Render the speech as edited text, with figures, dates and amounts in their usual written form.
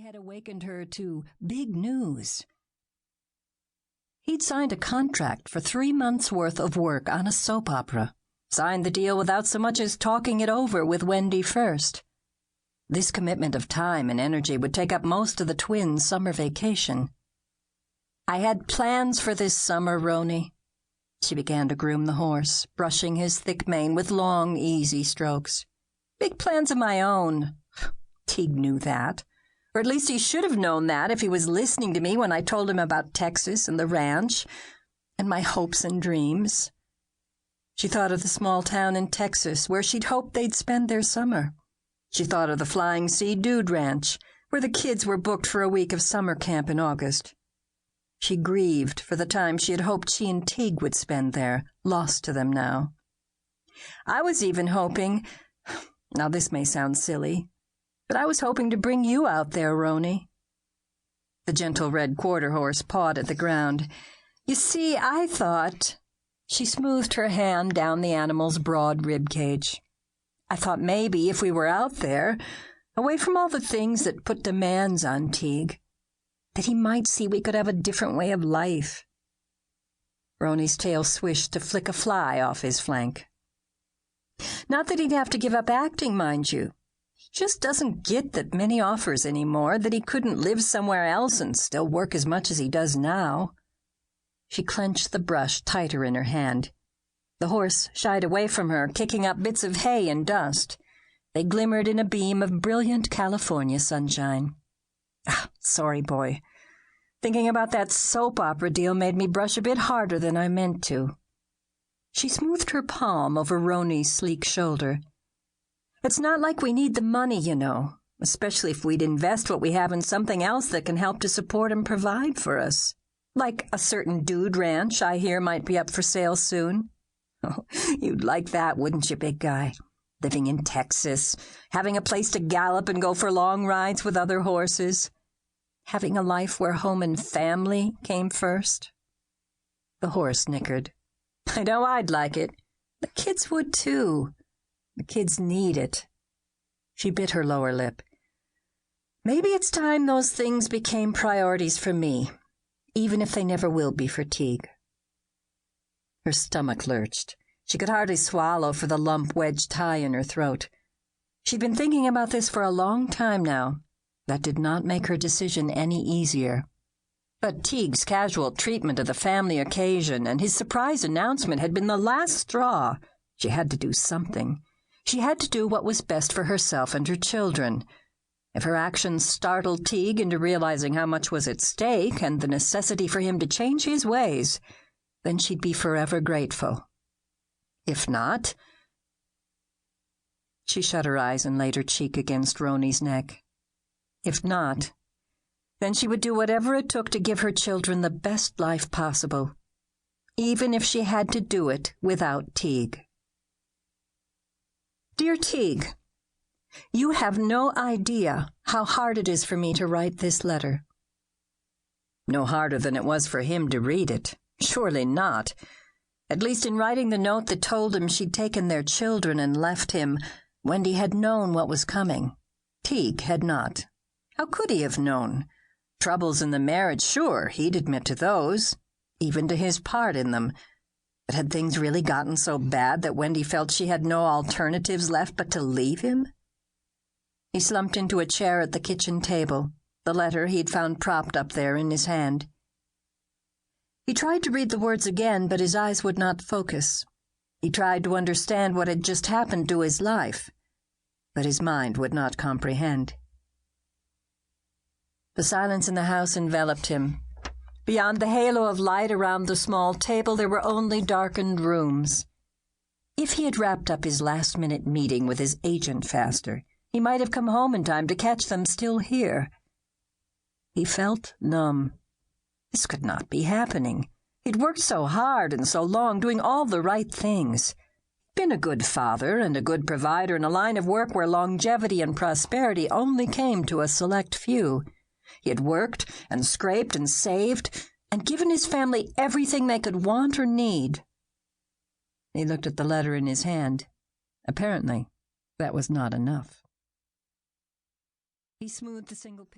had awakened her to big news. He'd signed a contract for 3 months' worth of work on a soap opera. Signed the deal without so much as talking it over with Wendie first. This commitment of time and energy would take up most of the twins' summer vacation. "I had plans for this summer, Roni." She began to groom the horse, brushing his thick mane with long, easy strokes. "Big plans of my own." Teague knew that. Or at least he should have known that if he was listening to me when I told him about Texas and the ranch and my hopes and dreams. She thought of the small town in Texas where she'd hoped they'd spend their summer. She thought of the Flying Sea Dude Ranch, where the kids were booked for a week of summer camp in August. She grieved for the time she had hoped she and Teague would spend there, lost to them now. I was even hoping, now this may sound silly, but I was hoping to bring you out there, Roni. The gentle red quarter horse pawed at the ground. "You see, I thought—" She smoothed her hand down the animal's broad rib cage. "I thought maybe if we were out there, away from all the things that put demands on Teague, that he might see we could have a different way of life." Roni's tail swished to flick a fly off his flank. "Not that he'd have to give up acting, mind you. He just doesn't get that many offers anymore, that he couldn't live somewhere else and still work as much as he does now." She clenched the brush tighter in her hand. The horse shied away from her, kicking up bits of hay and dust. They glimmered in a beam of brilliant California sunshine. Sorry, boy. Thinking about that soap opera deal made me brush a bit harder than I meant to." She smoothed her palm over Roni's sleek shoulder. "It's not like we need the money, you know, especially if we'd invest what we have in something else that can help to support and provide for us. Like a certain dude ranch I hear might be up for sale soon. Oh, you'd like that, wouldn't you, big guy? Living in Texas, having a place to gallop and go for long rides with other horses. Having a life where home and family came first." The horse nickered. "I know I'd like it. The kids would too. The kids need it." She bit her lower lip. "Maybe it's time those things became priorities for me, even if they never will be for Teague." Her stomach lurched. She could hardly swallow for the lump wedged high in her throat. She'd been thinking about this for a long time now. That did not make her decision any easier. But Teague's casual treatment of the family occasion and his surprise announcement had been the last straw. She had to do something. She had to do what was best for herself and her children. If her actions startled Teague into realizing how much was at stake and the necessity for him to change his ways, then she'd be forever grateful. If not— She shut her eyes and laid her cheek against Roni's neck. If not, then she would do whatever it took to give her children the best life possible, even if she had to do it without Teague. Dear Teague, you have no idea how hard it is for me to write this letter. No harder than it was for him to read it. Surely not. At least in writing the note that told him she'd taken their children and left him, Wendie had known what was coming. Teague had not. How could he have known? Troubles in the marriage, sure, he'd admit to those, even to his part in them. But had things really gotten so bad that Wendie felt she had no alternatives left but to leave him? He slumped into a chair at the kitchen table, the letter he'd found propped up there in his hand. He tried to read the words again, but his eyes would not focus. He tried to understand what had just happened to his life, but his mind would not comprehend. The silence in the house enveloped him. Beyond the halo of light around the small table, there were only darkened rooms. If he had wrapped up his last-minute meeting with his agent faster, he might have come home in time to catch them still here. He felt numb. This could not be happening. He'd worked so hard and so long, doing all the right things. He'd been a good father and a good provider in a line of work where longevity and prosperity only came to a select few. He had worked and scraped and saved and given his family everything they could want or need. He looked at the letter in his hand. Apparently, that was not enough. He smoothed the single page.